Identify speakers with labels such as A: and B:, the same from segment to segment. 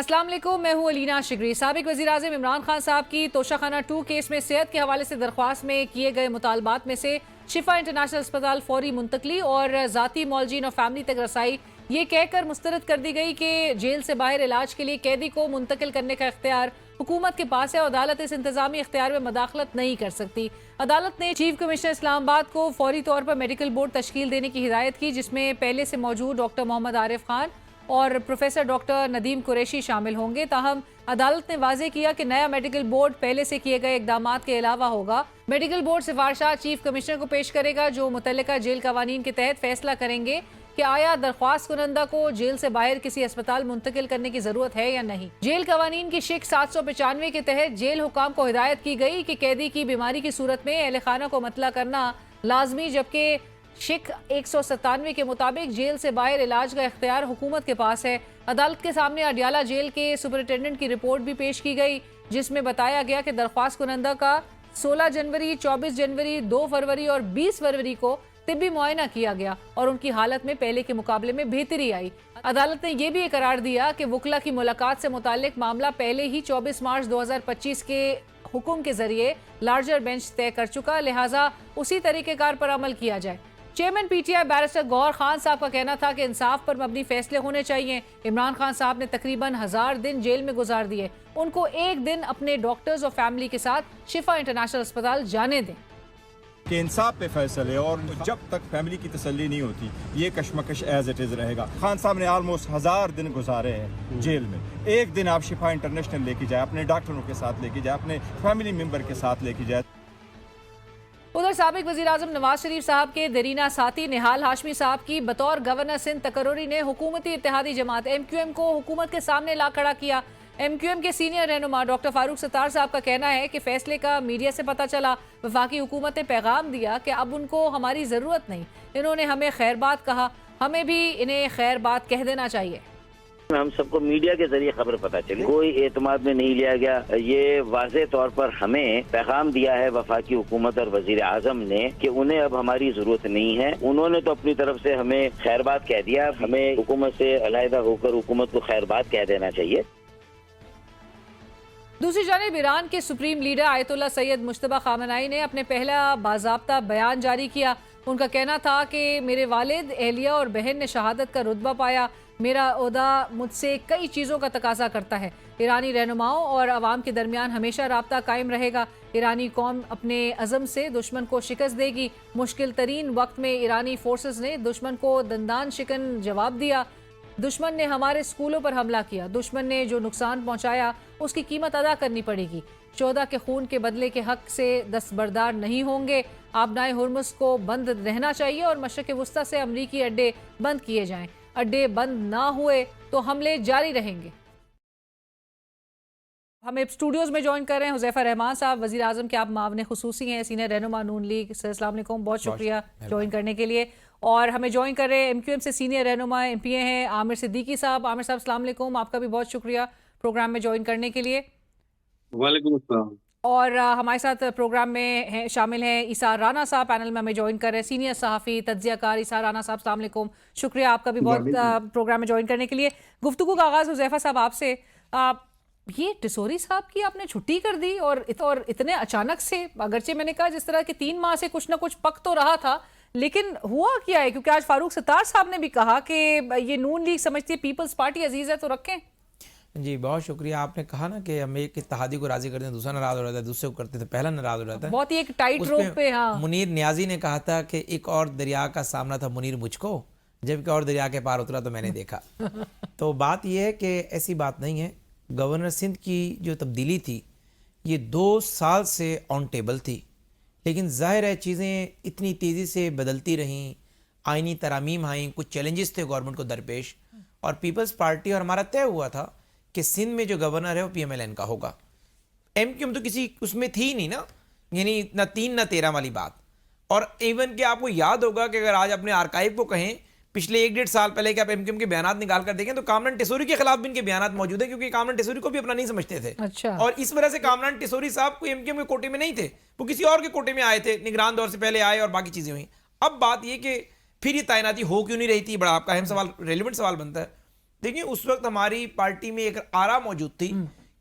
A: अस्सलाम वालेकुम, मैं हूं अलीना शिगरी। साबिक वज़ीर-ए-आज़म इमरान खान साहब की तोशाखाना 2 केस में सेहत के हवाले से दरख्वास्त में किए गए मुतालबात में से शिफा इंटरनेशनल अस्पताल फौरी मुंतकली और ज़ाती मौलजीन और फैमिली तक रसाई ये कहकर मुस्तरद कर दी गई कि जेल से बाहर इलाज के लिए कैदी को मुंतकिल करने का इख्तियार हुकूमत के पास है और अदालत इस इंतजामी इख्तियार में मदाखलत नहीं कर सकती। अदालत ने चीफ कमिश्नर इस्लामाबाद को फौरी तौर पर मेडिकल बोर्ड तश्कील देने की हिदायत की, जिसमें पहले से मौजूद डॉक्टर मोहम्मद आरिफ खान और प्रोफेसर डॉक्टर नदीम कुरैशी शामिल होंगे। ताहम अदालत ने वाजे किया कि नया मेडिकल बोर्ड पहले से किए गए इकदाम के अलावा होगा। मेडिकल बोर्ड सिफारिशात चीफ कमिश्नर को पेश करेगा, जो मुतल्लिका जेल कवानीन के तहत फैसला करेंगे कि आया दरख्वास्त कुनंदा को जेल से बाहर किसी अस्पताल मुंतकिल करने की जरूरत है या नहीं। जेल कवानीन की शिक 795 के तहत जेल हुकाम को हिदायत की गई कि कैदी की बीमारी की सूरत में अहल खाना को मतला करना लाजमी, जबकि शिक 197 के मुताबिक जेल से बाहर इलाज का इख्तियार हुकूमत के पास है। अदालत के सामने अडियाला जेल के सुपरिटेंडेंट की रिपोर्ट भी पेश की गई, जिसमें बताया गया कि दरख्वास्त कुनंदा का 16 जनवरी, 24 जनवरी, 2 फरवरी और 20 फरवरी को तिब्बी मुआयना किया गया और उनकी हालत में पहले के मुकाबले में बेहतरी आई। अदालत ने यह भी करार दिया कि वुकला की मुलाकात से मुताल्लिक मामला पहले ही 24 मार्च 2025 के हुक्म के जरिए लार्जर बेंच तय कर चुका, लिहाजा उसी तरीकेकार पर अमल किया जाए। Chairman PTI barrister Gohar Khan साहब का कहना था कि इंसाफ पर मबनी फैसले होने चाहिए। इमरान खान साहब ने तकरीबन 1000 दिन जेल में गुजार दिए, उनको एक दिन अपने डॉक्टर्स और फैमिली के साथ शिफा इंटरनेशनल अस्पताल जाने दें
B: कि इंसाफ पे फैसले, और जब तक फैमिली की तसल्ली नहीं होती ये कशमकश एज इट इज़ रहेगा। खान साहब ने ऑलमोस्ट 1000 दिन गुजारे हैं जेल में। एक दिन आप शिफा इंटरनेशनल लेके जाए, अपने डॉक्टरों के साथ लेके जाए, अपने फैमिली मेम्बर के साथ लेके जाए।
A: उधर साबिक वज़ीर-ए-आज़म नवाज शरीफ साहब के दरीना साथी निहाल हाशमी साहब की बतौर गवर्नर सिंध तकर्रुरी ने हुकूमती इत्तेहादी जमात MQM को हुकूमत के सामने ला खड़ा किया। MQM के सीनियर रहनुमा डॉक्टर फारूक सत्तार साहब का कहना है कि फैसले का मीडिया से पता चला। वफाकी हुकूमत ने पैगाम दिया कि अब उनको हमारी ज़रूरत नहीं, इन्होंने हमें खैर बात कहा, हमें भी इन्हें खैर बात कह देना चाहिए।
C: हम सबको मीडिया के जरिए खबर पता चली, कोई एतमाद में नहीं लिया गया। ये वाज़े तौर पर हमें पैगाम दिया है वफाकी हुकूमत और वजीर आजम ने कि उन्हें अब हमारी जरूरत नहीं है। उन्होंने तो अपनी तरफ से हमें खैरबात कह दिया, हमें हुकूमत से अलहदा होकर हुकूमत को खैरबात कह देना चाहिए।
A: दूसरी जानिब ईरान के supreme leader Ayatollah Syed Mushtaba खामनाई ने अपने पहला बाज़ाब्ता बयान जारी किया। उनका कहना था कि मेरे वालिद, एहलिया और बहन ने शहादत का रुतबा पाया, मेरा ओहदा मुझसे कई चीज़ों का तकाजा करता है। ईरानी रहनुमाओं और अवाम के दरमियान हमेशा राब्ता कायम रहेगा। ईरानी कौम अपने अज़म से दुश्मन को शिकस्त देगी। मुश्किल तरीन वक्त में ईरानी फोर्सेस ने दुश्मन को दंदान शिकन जवाब दिया। दुश्मन ने हमारे स्कूलों पर हमला किया, दुश्मन ने जो नुकसान पहुंचाया उसकी कीमत अदा करनी पड़ेगी। 14 के खून के बदले के हक से दस्तबरदार नहीं होंगे। आबनाए हुर्मुज़ को बंद रहना चाहिए और मशरक़ वुस्ता से अमरीकी अड्डे बंद किए जाएं। अड्डे बंद ना हुए तो हमले जारी रहेंगे। हमें स्टूडियोज में ज्वाइन कर रहे हैं हुज़ैफा रहमान साहब, वज़ीर आज़म के आप मावने खुसूसी हैं, सीनियर रहनुमा नून लीग। सर अस्सलाम वालेकुम, बहुत शुक्रिया ज्वाइन करने के लिए। और हमें ज्वाइन कर रहे हैं MQM से सीनियर रहनुमा MPA हैं आमिर सिद्दीकी साहब। आमिर साहब अस्सलाम वालेकुम, आपका भी बहुत शुक्रिया प्रोग्राम में ज्वाइन करने के लिए।
D: वालेकुम अस्सलाम।
A: और हमारे साथ प्रोग्राम में शामिल हैं ईसा राना साहब, पैनल में हमें ज्वाइन कर रहे हैं सीनियर सहाफ़ी तज्ज़ियाकार ईसा राना साहब। अस्सलाम वालेकुम, शुक्रिया आपका भी बहुत प्रोग्राम में ज्वाइन करने के लिए। गुफ्तगू का आगाज़ हुज़ैफा साहब आपसे, ये टिसोरी साहब की आपने छुट्टी कर दी और इतने अचानक से, अगरचे मैंने कहा जिस तरह के 3 माह से कुछ ना कुछ पक तो रहा था, लेकिन हुआ क्या है? क्योंकि आज फारूक सत्तार साहब ने भी कहा कि ये नून लीग समझती है पीपल्स पार्टी अजीज है तो रखें।
E: जी बहुत शुक्रिया। आपने कहा ना कि हम एक इत्तेहादी को राजी करते हैं, दूसरा नाराज हो जाता है, दूसरे को करते थे पहला नाराज हो जाता है।
A: बहुत ही एक टाइट रोप पे। हाँ,
E: मुनीर नियाजी ने कहा था कि एक और दरिया का सामना था मुनीर मुझको, जबकि और दरिया के पार उतरा तो मैंने देखा। तो बात यह है कि ऐसी बात नहीं है। गवर्नर सिंध की जो तब्दीली थी ये 2 साल से ऑन टेबल थी, लेकिन जाहिर है चीज़ें इतनी तेज़ी से बदलती रहीं, आइनी तरामीम आई, कुछ चैलेंजेस थे गवर्नमेंट को दरपेश, और पीपल्स पार्टी और हमारा तय हुआ था कि सिंध में जो गवर्नर है वो PMLN का होगा। MQM तो किसी उसमें थी ही नहीं ना, यानी ना 3 ना 13 वाली बात। और इवन कि आपको याद होगा कि अगर आज अपने आर्काइव को कहें पिछले 1-1.5 साल पहले कि आप MQM के बयान निकाल कर देखें तो कामरान टिसोरी के खिलाफ भी इनके बयान मौजूद है, क्योंकि कामरान टिसोरी को भी अपना नहीं समझते थे।
A: अच्छा।
E: और इस वजह से कामरान टिसोरी साहब को MQM के कोटे में नहीं थे, वो किसी और के कोटे में आए थे, निगरान दौर से पहले आए और बाकी चीज़ें हुई। अब बात यह कि फिर ये तैनाती हो क्यों नहीं रही थी, बड़ा आपका अहम सवाल, रेलिवेंट सवाल बनता है। देखिए उस वक्त हमारी पार्टी में एक आरा मौजूद थी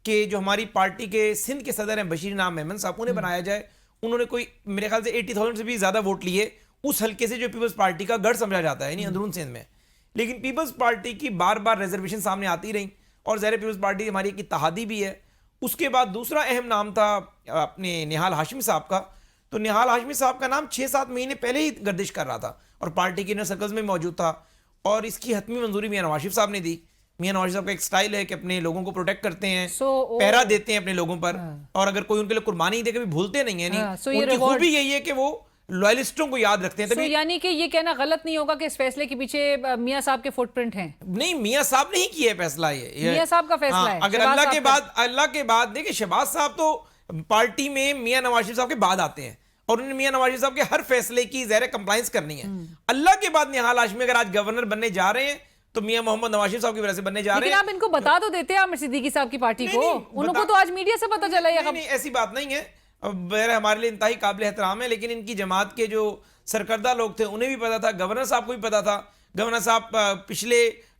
E: कि जो हमारी पार्टी के सिंध के सदर हैं बशीर नाम मेमन साहब, उन्हें बनाया जाए। उन्होंने कोई मेरे ख्याल से 80,000 से भी ज्यादा वोट लिए उस हल्के से जो पीपल्स पार्टी का गढ़ समझा जाता है, यानी अंदरून सिंध में। लेकिन पीपल्स पार्टी की बार बार रिजर्वेशन सामने आती रही और ज़ाहिर पीपल्स पार्टी हमारी एक इत्तेहादी भी है। उसके बाद दूसरा अहम नाम था अपने निहाल हाशमी साहब का। तो निहाल हाशमी साहब का नाम 6-7 महीने पहले ही गर्दिश कर रहा था और पार्टी के इनर सर्कल्स में मौजूद था और इसकी हतमी मंजूरी मियां नवाज शरीफ साहब ने दी। मियां नवाज साहब का एक स्टाइल है कि अपने लोगों को प्रोटेक्ट करते हैं, पहरा देते हैं अपने लोगों पर, और अगर कोई उनके लिए कुर्बानी दे कभी भूलते नहीं है। उनकी खूबी यही है कि वो लॉयलिस्टों को याद रखते हैं।
A: यानी कि ये कहना गलत नहीं होगा कि इस फैसले के पीछे मियां साहब के फुटप्रिंट हैं।
E: नहीं, मियां साहब ने ही किया है फैसला, ये
A: मियां साहब का फैसला है।
E: अगर अल्लाह के बाद देखिए शहबाज साहब तो पार्टी में मियां नवाज शरीफ साहब के बाद आते हैं और उन्होंने मियां नवाज शरीफ साहब के हर फैसले की ज़ाहिर कंप्लायंस करनी है। अल्लाह के बाद निहाल हाशमी अगर आज गवर्नर बनने जा रहे हैं तो मियां मोहम्मद नवाज शरीफ साहब की वजह से बनने जा रहे हैं।
A: लेकिन आप इनको बता तो देते हैं आमिर सिद्दीकी साहब की पार्टी को, उनको तो आज मीडिया से पता चला है।
E: नहीं, ऐसी बात नहीं है, हमारे लिए इंतहाई काबिल एहतराम है। लेकिन इनकी जमात के जो सरकर्दा लोग थे उन्हें भी पता था, गवर्नर साहब को भी पता था। गवर्नर साहब पिछले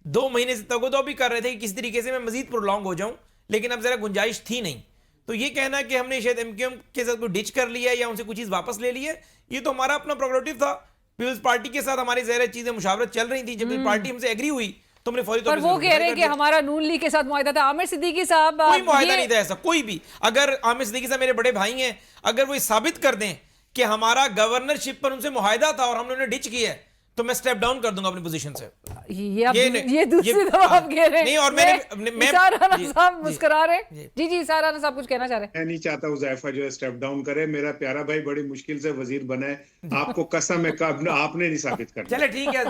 E: 2 महीने से तगोदो भी कर रहे थे कि किस तरीके से मैं मजीद प्रोलॉन्ग हो जाऊं, लेकिन अब जरा गुंजाइश थी नहीं। तो ये कहना कि हमने शायद एमक्यूएम के साथ कोई डिच कर लिया या उनसे कुछ चीज़ वापस ले ली है, ये तो हमारा अपना प्रोग्रेटिव था। पीपल्स पार्टी के साथ हमारी ज़ाहिर चीज़ें मुशावरत चल रही थी, जब पार्टी हमसे एग्री हुई तो हमने फौरी तौर पर
A: वो कह रहे हैं कि हमारा नून लीग के साथ मुआहदा था। आमिर सिद्दीकी साहब
E: कोई मुआहदा नहीं था ऐसा कोई भी। अगर आमिर सिद्दीकी साहब मेरे बड़े भाई हैं, अगर वो साबित कर दें कि हमारा गवर्नरशिप पर उनसे मुआहदा था और हमने उन्हें डिच किया है तो मैं स्टेप डाउन कर दूंगा अपनी पोजीशन से।
A: ये दूसरी दफा आप कह रहे हैं।
E: नहीं, और मैं
A: इसार राना साहब मुस्कुरा रहे हैं। जी इसार राना साहब कुछ कहना चाह रहे हैं।
F: मैं नहीं चाहता हुज़ैफा जो है स्टेप डाउन करे। मेरा प्यारा भाई बड़ी मुश्किल से वजीर बना है, आपको कसम है आपने नहीं साबित करना।
E: चले ठीक है,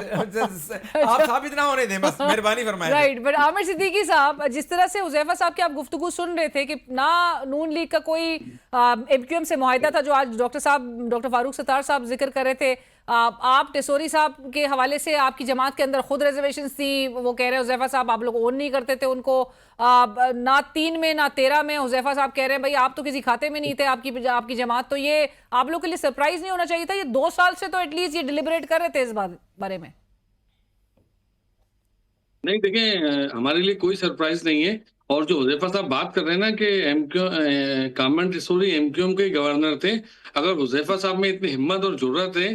E: आप साबित ना होने दें, बस मेहरबानी फरमाएं।
A: राइट, बट आमिर सिद्दीकी साहब, जिस तरह से हुज़ैफा साहब की आप गुफ्तगू सुन रहे थे कि ना नून लीग का कोई एमक्यूएम से मुआहदा था, जो आज डॉक्टर फारूक सत्तार साहब जिक्र कर रहे थे, आप टेसोरी साहब के हवाले से आपकी जमात के अंदर खुद रिजर्वेशन थी, वो कह रहे हैं हुज़ैफा साहब आप लोग ओन नहीं करते थे उनको, ना 3 में ना 13 में। हुज़ैफा साहब कह रहे हैं भाई आप तो किसी खाते में नहीं थे आपकी जमात। तो ये आप लोग के लिए सरप्राइज नहीं होना चाहिए था? ये 2 साल से तो एटलीस्ट ये डिलिबरेट कर रहे थे इस बारे में।
D: नहीं देखें, हमारे लिए कोई सरप्राइज नहीं है। और जो हुज़ैफा साहब बात कर रहे हैं ना कि कामन टेसोरी एमक्यूएम के गवर्नर थे, अगर हुज़ैफा साहब में इतनी हिम्मत और जुर्रत है,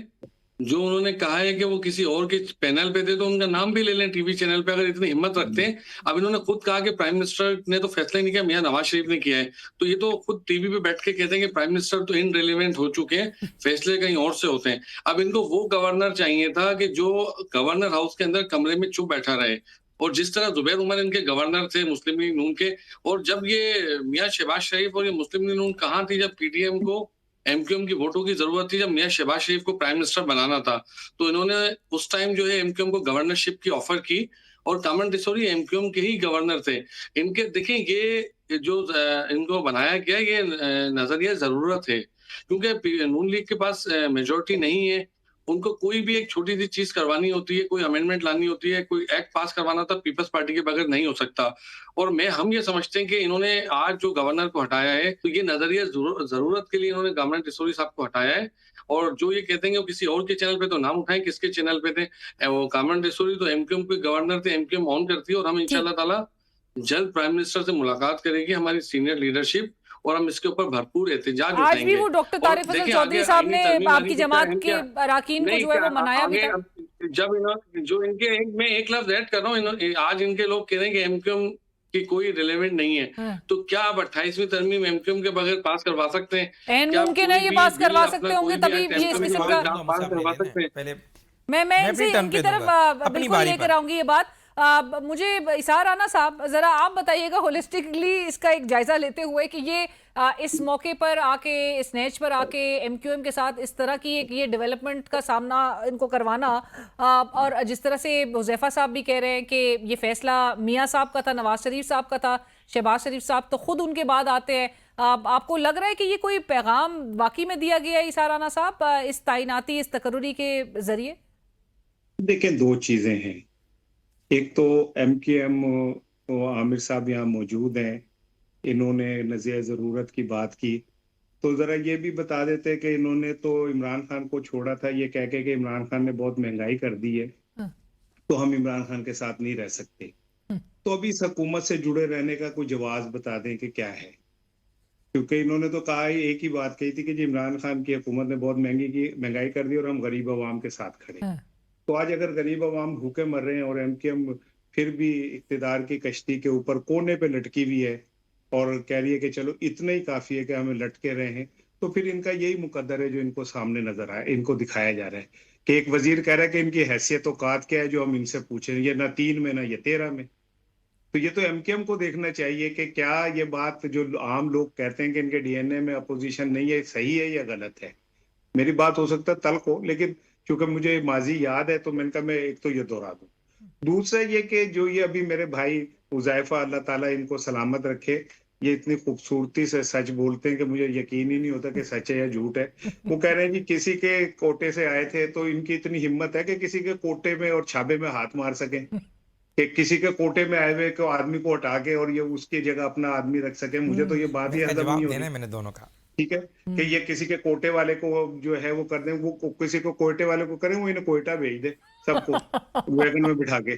D: जो उन्होंने कहा है कि वो किसी और के पैनल पे थे, तो उनका नाम भी ले लें टीवी चैनल पे, अगर इतनी हिम्मत रखते हैं। अब इन्होंने खुद कहा कि प्राइम मिनिस्टर ने तो फैसला नहीं किया, मियां नवाज शरीफ ने किया है, तो ये तो खुद टीवी पे बैठ के कहते हैं कि प्राइम मिनिस्टर तो इनरेलेवेंट हो चुके हैं, फैसले कहीं और से होते हैं। अब इनको वो गवर्नर चाहिए था कि जो गवर्नर हाउस के अंदर कमरे में चुप बैठा रहे, और जिस तरह जुबैर उमर इनके गवर्नर थे मुस्लिम लीग नून के, और जब ये मियां शहबाज शरीफ और ये मुस्लिम लीग नून कहाँ थी जब पीटीएम को एमक्यूएम की वोटों की जरूरत थी, जब मियां शहबाज शरीफ को प्राइम मिनिस्टर बनाना था, तो इन्होंने उस टाइम जो है एमक्यूएम को गवर्नरशिप की ऑफर की, और कामन टेसोरी एमक्यूएम के ही गवर्नर थे। इनके देखें, ये जो इनको बनाया गया, ये नजरिया जरूरत है, क्योंकि नून लीग के पास मेजोरिटी नहीं है। उनको कोई भी एक छोटी सी चीज करवानी होती है, कोई अमेंडमेंट लानी होती है, कोई एक्ट पास करवाना था, पीपल्स पार्टी के बगैर नहीं हो सकता। और हम ये समझते हैं कि इन्होंने आज जो गवर्नर को हटाया है, तो ये नजरिया जरूरत के लिए इन्होंने गवर्नर टेसोरी साहब को हटाया है। और जो ये कहते हैं कि वो किसी और के चैनल पे, तो नाम उठाएं किसके चैनल पे थे वो। कामन टेसोरी तो एमक्यूएम के गवर्नर थे, एमक्यूएम ऑन करती है, और हम इंशाल्लाह ताला जल्द प्राइम मिनिस्टर से मुलाकात करेंगे हमारी सीनियर लीडरशिप, और हम इसके ऊपर भरपूर एहतजाज उठाएंगे।
A: आज भी वो डॉक्टर तारिफ हसन चौधरी साहब ने आपकी जमात के अरकान को जो है वो मनाया भी था।
D: जब जो इनके मैं एक लफ्ज ऐड कर रहा हूँ, आज इनके लोग कह रहे हैं कि एमक्यूएम की कोई रिलेवेंट नहीं है, तो क्या आप 28वीं तरमीम एमक्यूएम के बगैर पास करवा सकते हैं?
A: मुमकिन है ये पास करवा सकते होंगे, तभी ये इस किस्म का
D: पास करवा सकते हैं।
A: मैं इनसे इनकी तरफ बिल्कुल लेकर आऊंगी ये बात। मुझे इसार राना साहब, जरा आप बताइएगा होलिस्टिकली इसका एक जायजा लेते हुए कि ये इस मौके पर आके, इस नेच पर आके एमक्यूएम के साथ इस तरह की एक ये डेवलपमेंट का सामना इनको करवाना, और जिस तरह से हुज़ैफा साहब भी कह रहे हैं कि ये फैसला मियां साहब का था, नवाज शरीफ साहब का था, शहबाज शरीफ साहब तो खुद उनके बाद आते हैं। आपको लग रहा है कि ये कोई पैगाम वाकई में दिया गया है इसार राना साहब इस तैनाती, इस तकर्री के जरिए?
F: देखें, 2 चीजें हैं। एक तो एमक्यूएम, तो आमिर साहब यहाँ मौजूद हैं, इन्होंने नज़रिया ज़रूरत की बात की, तो ज़रा ये भी बता देते हैं कि इन्होंने तो इमरान खान को छोड़ा था ये कह के कि इमरान खान ने बहुत महंगाई कर दी है, तो हम इमरान खान के साथ नहीं रह सकते। तो अभी इस हुकूमत से जुड़े रहने का कोई जवाब बता दें कि क्या है, क्योंकि इन्होंने तो कहा एक ही बात कही थी कि जी इमरान खान की हुकूमत ने बहुत महंगाई कर दी और हम गरीब आवाम के साथ खड़े।
A: हाँ।
F: तो आज अगर गरीब आवाम भूखे मर रहे हैं और एमकेएम फिर भी इक्तिदार की कश्ती के ऊपर कोने पे लटकी हुई है और कह रही है कि चलो इतना ही काफी है कि हमें लटके रहे हैं, तो फिर इनका यही मुकद्दर है जो इनको सामने नजर आया, इनको दिखाया जा रहा है कि एक वजीर कह रहा है कि इनकी हैसियत औकात क्या है जो हम इनसे पूछें, ये ना 3 में ना ये 13 में। तो ये तो एमकेएम को देखना चाहिए कि क्या ये बात जो आम लोग कहते हैं कि इनके डीएनए में अपोजिशन नहीं है, सही है या गलत है। मेरी बात हो सकता है तल्ख हो, लेकिन क्योंकि मुझे माजी याद है तो मैंने कहा मैं एक तो ये दोहरा दूं। दूसरा ये कि जो ये अभी मेरे भाई हुज़ैफा, अल्लाह ताला इनको सलामत रखे, ये इतनी खूबसूरती से सच बोलते हैं कि मुझे यकीन ही नहीं होता कि सच है या झूठ है। वो कह रहे हैं कि किसी के कोटे से आए थे तो इनकी इतनी हिम्मत है कि किसी के कोटे में और छाबे में हाथ मार सकें, कि किसी के कोटे में आए हुए को आदमी को हटा के और ये उसकी जगह अपना आदमी रख सके। मुझे तो ये बात ही
E: इसका
F: हजम
E: जवाब
F: नहीं
E: देना
F: होती।
E: है मैंने दोनों का।
F: ठीक है कि ये किसी के कोटे वाले को जो है वो कर दें, वो किसी को कोयटे वाले को करें, वो इन्हें कोयटा भेज दे सबको वैगन में बिठा के,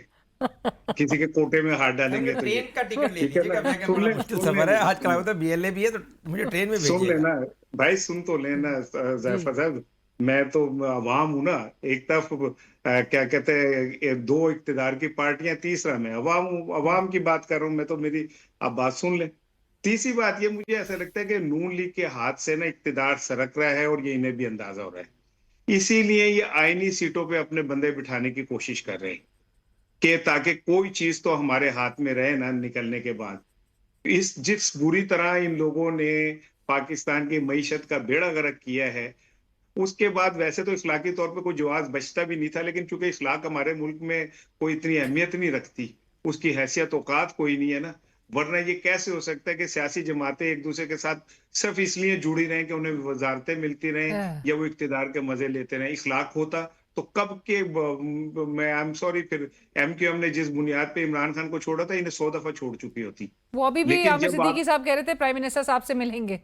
F: किसी के कोटे में हाथ डालेंगे तो ये।
E: ट्रेन का टिकट ले
F: ठीक है
E: लीजिएगा,
F: ना?
E: मैं क्या
F: सुन
E: बड़ा
F: ले-
E: मुश्किल
F: सुन
E: सफर है,
F: ले-
E: आज कल तो बीएलए भी है तो मुझे ट्रेन में
F: सुन
E: भेजिएगा।
F: लेना भाई, सुन तो लेना जैफर साहब, मैं तो अवाम हूं ना। एक तरफ क्या कहते हैं दो इक्तिदार की पार्टियां, तीसरा मैं अवाम हूं, अवाम की बात कर रहा हूं मैं तो। मेरी आप बात सुन ले। तीसरी बात ये, मुझे ऐसा लगता है कि नून लीग के हाथ से ना इक्तिदार सरक रहा है और ये इन्हें भी अंदाजा हो रहा है। इसीलिए ये आईनी सीटों पे अपने बंदे बिठाने की कोशिश कर रहे हैं कि ताकि कोई चीज तो हमारे हाथ में रहे ना निकलने के बाद। जिस बुरी तरह इन लोगों ने पाकिस्तान की मईशत का बेड़ा गर्क किया है, उसके बाद वैसे तो इखलाकी तौर पे कोई जवाब बचता भी नहीं था, लेकिन चूंकि इखलाक हमारे मुल्क में कोई इतनी अहमियत नहीं रखती, उसकी हैसियत औकात कोई नहीं है ना। वरना ये कैसे हो सकता है कि सियासी जमातें एक दूसरे के साथ सिर्फ इसलिए जुड़ी रहें कि उन्हें वजारतें मिलती रहें
A: हाँ।
F: या वो इक्तिदार के मजे लेते रहें। इखलाक होता तो कब के मैं आई एम सॉरी, फिर एमक्यूएम ने जिस बुनियाद पे इमरान खान को छोड़ा था, इन्हें 100 दफा छोड़ चुकी होती।
A: वो अभी भी
F: लेकिन
A: आमिर
F: जब
A: सिद्दीकी साहब कह रहे थे प्राइम मिनिस्टर साहब से मिलेंगे।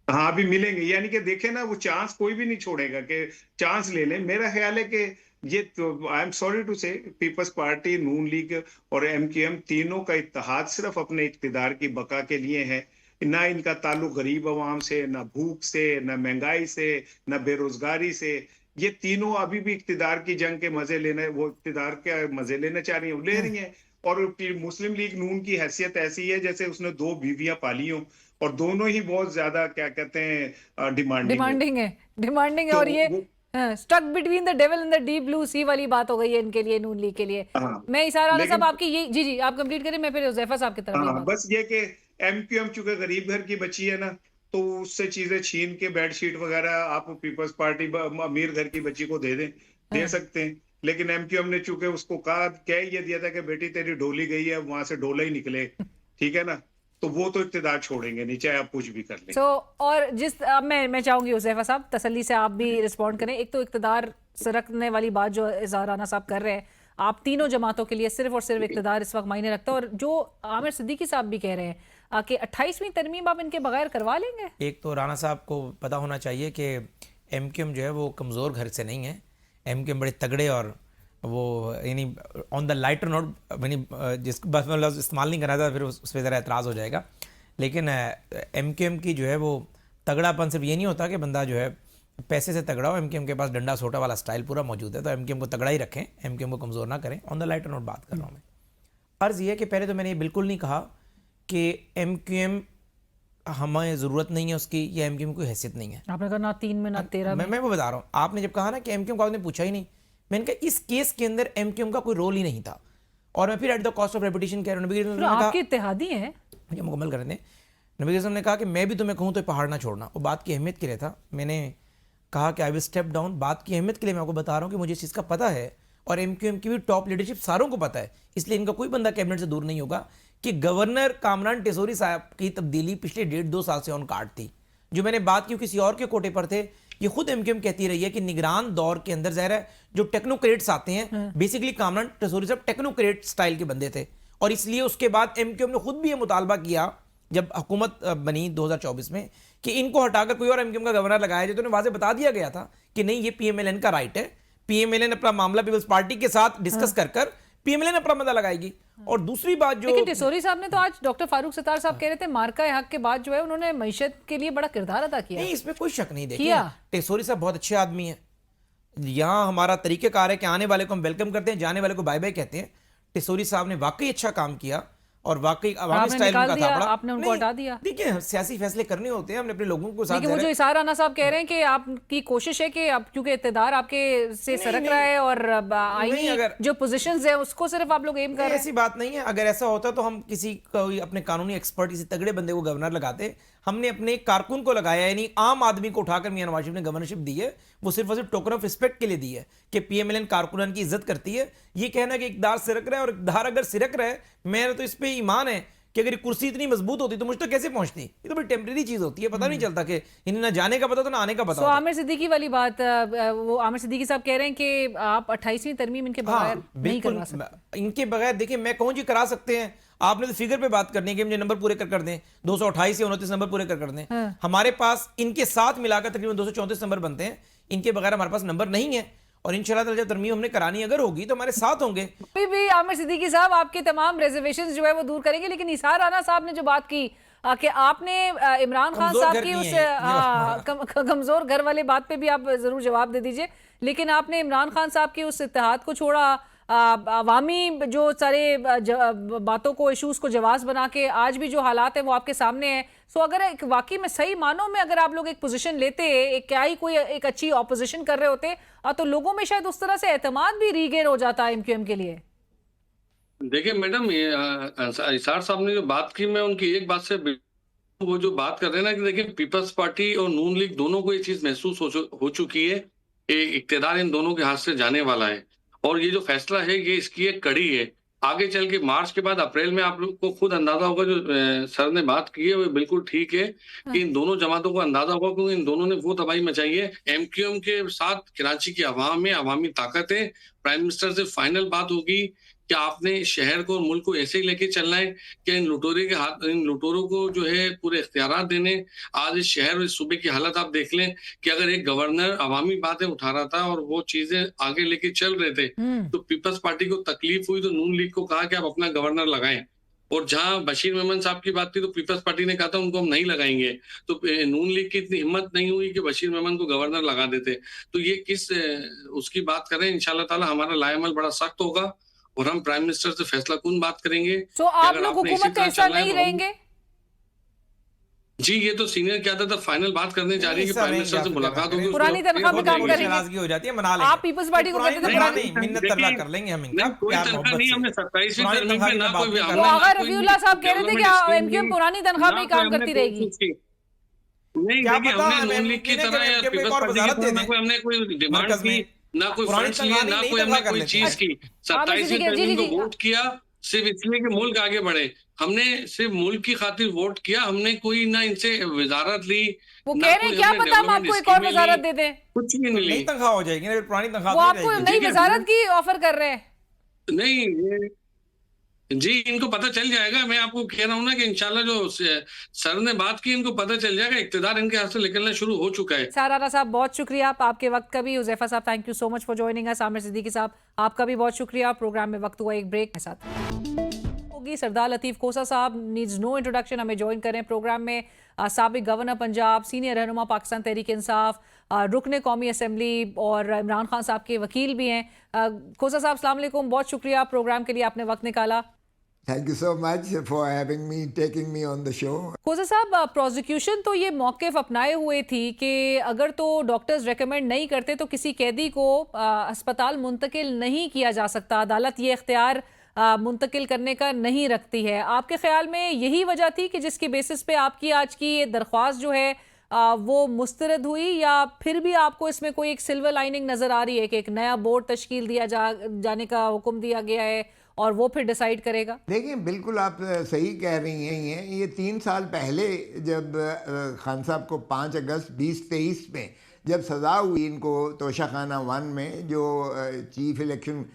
F: हाँ अभी मिलेंगे, यानी कि देखे ना, वो चांस कोई भी नहीं छोड़ेगा कि चांस ले लें। मेरा ख्याल है कि ये तो आई एम सॉरी टू से पीपल्स पार्टी, नून लीग और एमक्यूएम तीनों का इत्तेहाद सिर्फ अपने इक्तिदार की बका के लिए है। ना इनका ताल्लुक गरीब आवाम से, ना भूख से, ना महंगाई से, ना बेरोजगारी से। ये तीनों अभी भी इक्तिदार की जंग के मजे लेने, वो इक्तिदार के मजे लेना चाह रही हैं, ले रही हैं। और मुस्लिम लीग नून की हैसियत ऐसी है जैसे उसने 2 बीवियां पाली हों और दोनों ही बहुत ज्यादा क्या कहते हैं
A: डिमांडिंग है और ये stuck between the devil and the deep blue sea वाली बात हो गई है इनके लिए, नून लीग के लिए। मैं इसारा आला साहब आपकी ये जी आप कंप्लीट करें, मैं फिर हुज़ैफा साहब की तरफ।
F: बस ये कि एमक्यूएम चूंकि गरीब घर की बच्ची है ना, तो उससे चीजें छीन के बेडशीट वगैरह आप पीपल्स पार्टी अमीर घर की बच्ची को दे सकते हैं। लेकिन एमक्यूएम ने चूंकि उसको कह ये दिया था कि बेटी तेरी डोली गई है, वहां से डोला ही निकले, ठीक है ना, तो वो तो इक्तिदार छोड़ेंगे नहीं, चाहे आप कुछ भी कर लें।
A: और जिस अब मैं चाहूंगी हुज़ैफा साहब तसल्ली से आप भी रिस्पॉन्ड करें। एक तो इक्तिदार सरकने वाली बात जो इज़हार राना साहब कर रहे हैं, आप तीनों जमातों के लिए सिर्फ और सिर्फ इक्तिदार इस वक्त मायने रखता है, और जो आमिर सिद्दीकी साहब भी कह रहे हैं कि 28वीं तरमीम आप इनके बगैर करवा लेंगे।
E: एक तो राना साहब को पता होना चाहिए कि एमक्यूएम जो है वो कमज़ोर घर से नहीं है। एमक्यूएम बड़े तगड़े और वो यानी ऑन द लाइटर नोट, यानी जिसको बस मैं लफ्ज़ इस्तेमाल नहीं करना था फिर उस पर ज़रा एतराज़ हो जाएगा। लेकिन एमक्यूएम की जो है वो तगड़ापन सिर्फ ये नहीं होता कि बंदा जो है पैसे से तगड़ा हो। एमक्यूएम के पास डंडा सोटा वाला स्टाइल पूरा मौजूद है, तो एमक्यूएम को तगड़ा ही रखें, एमक्यूएम को कमज़ोर ना करें। ऑन द लाइटर नोट बात कर रहा हूँ मैं। अर्ज़ ये है कि पहले तो मैंने ये बिल्कुल नहीं कहा कि एमक्यूएम हमें ज़रूरत नहीं है उसकी, या एमक्यूएम की हैसियत नहीं है।
A: आपने कहा ना 3 में ना 13 में।
E: मैं वो बता रहा हूँ, आपने जब कहा ना कि एमक्यूएम को आपने पूछा ही नहीं, मैंने कहा इस केस के अंदर एमक्यूएम का कोई रोल ही नहीं था। और मैं फिर at the cost of reputation कह रहा हूँ,
A: आपके इत्तेहादी हैं,
E: मुझे मुकम्मल करने दें। नबी वसल्लम ने कहा कि मैं भी तुम्हें कहूँ तो पहाड़ ना छोड़ना। वो बात की अहमियत के लिए था। मैंने कहा कि आई विल स्टेप डाउन। बात की अहमियत के लिए मैं आपको बता रहा हूँ कि मुझे इस चीज़ का पता है और एमक्यूएम की भी टॉप लीडरशिप सारों को पता है, इसलिए इनका कोई बंदा कैबिनेट से दूर नहीं होगा कि गवर्नर कामरान टेसोरी साहब की तब्दीली पिछले 1.5-2 साल से ऑन कार्ड थी। जो मैंने बात की किसी और के कोटे पर थे, ये खुद एमक्यूएम कहती रही है कि निगरान दौर के अंदर ज़ाहिर है जो टेक्नोक्रेट्स आते हैं, बेसिकली कामरान टेसोरी साहब टेक्नोक्रेट स्टाइल के बंदे थे, और इसलिए उसके बाद एमक्यूएम ने खुद भी ये मुतालबा किया जब हुकूमत बनी 2024 में कि इनको हटाकर कोई और एमक्यूएम का गवर्नर लगाया जाए। तो उन्हें वाज़े बता दिया गया था कि नहीं, ये पीएमएलएन का राइट है, पीएमएलएन अपना मामला पीपल्स पार्टी के साथ डिस्कस कर पीएमएलएन अपना मसला लगाएगी। और दूसरी बात जो
A: लेकिन टिसोरी साहब ने तो आज डॉक्टर फारूक सत्तार साहब कह रहे थे मार्का हक के बाद जो है उन्होंने मईशत के लिए बड़ा किरदार अदा किया।
E: नहीं, इसमें कोई शक नहीं। देखिए
A: किया।
E: टेसोरी साहब बहुत अच्छे आदमी हैं। यहाँ हमारा तरीक़ेकार है कि आने वाले को हम वेलकम करते हैं, जाने वाले को बाय बाय कहते हैं। टिसोरी साहब ने वाकई अच्छा काम किया और वाकई अवामी
A: आपने
E: स्टाइल
A: निकाल
E: उनका
A: दिया,
E: था बड़ा।
A: आपने उनको
E: नहीं,
A: हटा दिया।
E: देखिए सियासी फैसले करने होते हैं, हमने अपने लोगों को साथ
A: लेकिन वो
E: दे
A: जो
E: रहे हैं।
A: इसार राना साहब कह रहे हैं कि आपकी कोशिश है कि आप क्योंकि इक़्तिदार आपके से सरक रहा है और आईनी
E: अगर-
A: जो पोजीशंस है उसको सिर्फ आप लोग एम कर रहे हैं।
E: ऐसी बात नहीं है। अगर ऐसा होता तो हम किसी कोई अपने कानूनी एक्सपर्ट, किसी तगड़े बंदे को गवर्नर लगाते। हमने अपने एक कारकुन को लगाया, यानी आम आदमी को उठाकर मियां नवाज शरीफ ने गवर्नरशिप दी है। वो सिर्फ और सिर्फ टोकन ऑफ रिस्पेक्ट के लिए दी है कि पीएमएलएन कारकुनन की इज्जत करती है। ये कहना कि इक़्तिदार सिरक रहा है, और इक़्तिदार अगर सिरक रहा है, मेरा तो इस पे ईमान है कि अगर ये कुर्सी इतनी मजबूत होती तो मुझ तक कैसे पहुंचती। ये तो बड़ी टेम्परेरी चीज होती है, पता नहीं चलता कि इन्हें ना जाने का पता तो ना आने का पता
A: तो
E: होता।
A: आमिर सिद्दीकी वाली बात, वो आमिर सिद्दीकी साहब कह रहे हैं कि आप 28वीं तरमीम इनके बगैर नहीं
E: बिल्कुल
A: करवा सकते।
E: इनके बगैर देखिए मैं कहूँ जी करा सकते हैं। आपने तो फिगर पे बात करनी है कि मुझे नंबर पूरे कर दें, 228 या 29 नंबर पूरे कर दें।
A: हाँ।
E: हमारे पास इनके साथ मिलाकर तकरीबन 234 नंबर बनते हैं। इनके बगैर हमारे पास नंबर नहीं है, और इंशाल्लाह जब तरमीम हमने करानी अगर होगी तो हमारे साथ होंगे।
A: अभी भी आमिर सिद्दीकी साहब आपके तमाम रिजर्वेशंस जो है वो दूर करेंगे, लेकिन इसार राना साहब ने जो बात की कि आपने इमरान खान
E: कमजोर
A: साहब
E: घर
A: की
E: नहीं
A: उस
E: है
A: कमजोर घर वाले बात पे भी आप जरूर जवाब दे दीजिए। लेकिन आपने इमरान खान साहब के उस इत्तेहाद को छोड़ा, अवामी जो सारे बातों को, इश्यूज को जवाब बना के आज भी जो हालात है वो आपके सामने है। सो अगर एक वाकई में सही मानों में अगर आप लोग एक पोजीशन लेते, एक क्या ही कोई एक अच्छी ऑपोजिशन कर रहे होते, तो लोगों में शायद उस तरह से एतमाद भी रीगेन हो जाता है एमक्यूएम के लिए।
D: देखिए मैडम, ये इसार साहब ने जो बात की, मैं उनकी एक बात से वो जो बात कर रहे हैं ना कि देखिए पीपल्स पार्टी और नून लीग दोनों को ये चीज महसूस हो चुकी है कि इक्तिदार इन दोनों के हाथ से जाने वाला है, और ये जो फैसला है ये इसकी एक कड़ी है। आगे चल के मार्च के बाद अप्रैल में आप लोग को खुद अंदाजा होगा, जो सर ने बात की है वो बिल्कुल ठीक है कि इन दोनों जमातों को अंदाजा होगा, क्योंकि इन दोनों ने वो तबाही मचाई है। एमक्यूएम के साथ कराची की अवाम में अवामी ताकत है। प्राइम मिनिस्टर से फाइनल बात होगी कि आपने शहर को और मुल्क को ऐसे ही लेके चलना है कि इन लुटेरों को जो है पूरे इख्तियारात देने। आज इस शहर और इस सूबे की हालत आप देख लें कि अगर एक गवर्नर अवामी बातें उठा रहा था और वो चीजें आगे लेके चल रहे थे, तो पीपल्स पार्टी को तकलीफ हुई तो नून लीग को कहा कि आप अपना गवर्नर लगाएं। और जहां बशीर मेमन साहब की बात थी तो पीपल्स पार्टी ने कहा था उनको हम नहीं लगाएंगे। तो नून लीग की इतनी हिम्मत नहीं हुई कि बशीर मेमन को गवर्नर लगा देते। तो ये किस उसकी बात करें, इंशाल्लाह ताला हमारा लाएमल बड़ा सख्त होगा और हम प्राइम मिनिस्टर से फैसला कौन बात करेंगे।
A: तो आप लोग हुकूमत का हिस्सा नहीं रहेंगे?
D: जी, ये तो सीनियर क्या था, फाइनल बात करने जा रही है कि प्राइम मिनिस्टर से मुलाकात होगी।
A: पुरानी तनख्वाह पे काम करेंगे,
E: नाराजगी हो जाती है, मना लेंगे।
A: आप पीपल्स पार्टी को कहते थे पुरानी
E: मिन्नत तरला कर लेंगे हम इनका
D: कोई
E: प्यार
D: तनख्वाह
E: मोहब्बत
D: नहीं,
E: से।
D: हमने 27वीं
E: पुरानी
D: तरमीम
E: तनख्वाह
D: पे
E: की
D: ना
E: बात
D: कोई
E: नहीं कर
A: वो
E: रहे।
A: आगा रफीउल्लाह साहब कह रहे थे कि एमक्यूएम पुरानी तनख्वाह पे ही काम करती रहेगी।
D: नहीं,
E: क्या
D: देखिए
E: पता,
D: हमने नून लीग की तरह या
E: MKM
D: पीपल्स
E: को और
D: पार्टी
E: वजारत
D: की
E: दे
D: तरह
E: दें।
D: हमने कोई डिमांड
E: मरकज
D: की,
E: में
D: ना कोई
E: पुरानी
D: फंड्स लिए,
E: तनख्वाह
D: ना
E: नहीं,
D: कोई
E: नई
D: हमने
E: तनख्वाह
D: कोई
E: कर
D: चीज
E: लेते
D: की।
A: हैं।
D: 27वीं
A: जी,
D: तरमीम
A: जी,
D: को वोट किया सिर्फ इसलिए कि मुल्क आगे बढ़े। हमने सिर्फ मुल्क की खातिर वोट किया, हमने कोई ना इनसे वजारत ली।
A: वो
D: ना
A: कह रहे हैं
D: कोई
A: क्या
D: हमने
A: पता हम
D: डेवलपमेंट
A: आपको एक और
D: स्कीमें ली,
A: वजारत दे दें।
D: कुछ भी
E: तो
D: नहीं
E: नई
D: ली।
E: तनख्वाह हो जाएगी ना, फिर पुरानी तनख्वाह
A: वो
E: नहीं
A: आपको
E: रहेगी।
A: नई
D: देखिए,
A: वजारत की ऑफर कर रहे हैं।
D: नहीं जी, इनको पता चल जाएगा। मैं आपको कह रहा हूँ ना कि इंशाल्लाह जो सर ने बात की इनको पता चल जाएगा, इक्तिदार इनके हाथ से निकलना शुरू हो चुका है।
A: साराना साहब बहुत शुक्रिया आपके वक्त का भी। हुज़ैफा साहब thank you so much for joining us. Aamir Siddiqui साहब आपका भी बहुत शुक्रिया। प्रोग्राम में वक्त हुआ एक ब्रेक के साथ होगी। सरदार लतीफ खोसा साहब नीड्स नो इंट्रोडक्शन, हमें ज्वाइन करें प्रोग्राम में। साबिक गवर्नर पंजाब, सीनियर रहनुमा पाकिस्तान तहरीक इंसाफ, रुकने कौमी असम्बली और इमरान खान साहब के वकील भी हैं। खोसा साहब अस्सलाम वालेकुम, बहुत शुक्रिया प्रोग्राम के लिए आपने वक्त निकाला।
G: Thank you so much for having me, taking me on the show.
A: खोसा साहब, प्रोसिक्यूशन तो ये मौक़िफ़ अपनाए हुए थी कि अगर तो डॉक्टर्स रेकमेंड नहीं करते तो किसी कैदी को अस्पताल मुंतकिल नहीं किया जा सकता, अदालत ये इख्तियार मुंतकिल करने का नहीं रखती है। आपके ख्याल में यही वजह थी कि जिसकी बेसिस पे आपकी आज की ये दरख्वास्त जो है वो मुस्तरद हुई, या फिर भी आपको इसमें कोई एक सिल्वर लाइनिंग नज़र आ रही है कि एक नया बोर्ड तश्कील दिया जाने का हुक्म दिया गया है और वो फिर डिसाइड करेगा?
G: देखिए, बिल्कुल आप सही कह रही हैं। ये 3 साल पहले जब खान साहब को 5 अगस्त 2023 में जब सज़ा हुई इनको तोशाखाना 1 में, जो चीफ इलेक्शन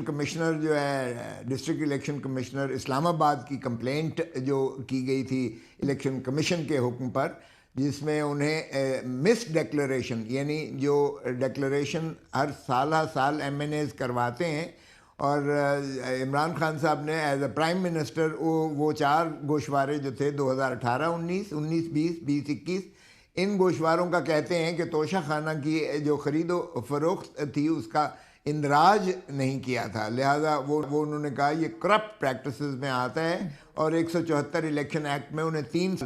G: कमिश्नर जो है, डिस्ट्रिक्ट इलेक्शन कमिश्नर इस्लामाबाद की कंप्लेंट जो की गई थी इलेक्शन कमीशन के हुक्म पर, जिसमें उन्हें मिस डिक्लेरेशन, यानी जो डिक्लेरेशन हर साल MNAs करवाते हैं और इमरान खान साहब ने एज अ प्राइम मिनिस्टर वो 4 गोशवारे जो थे 2018, 19, 20, 2021 इन गोशवारों का कहते हैं कि तोशा खाना की जो ख़रीदो फरोख्त थी उसका इंदराज नहीं किया था, लिहाजा वो उन्होंने कहा ये करप्ट प्रैक्टिसेस में आता है और 174 इलेक्शन एक्ट में उन्हें 3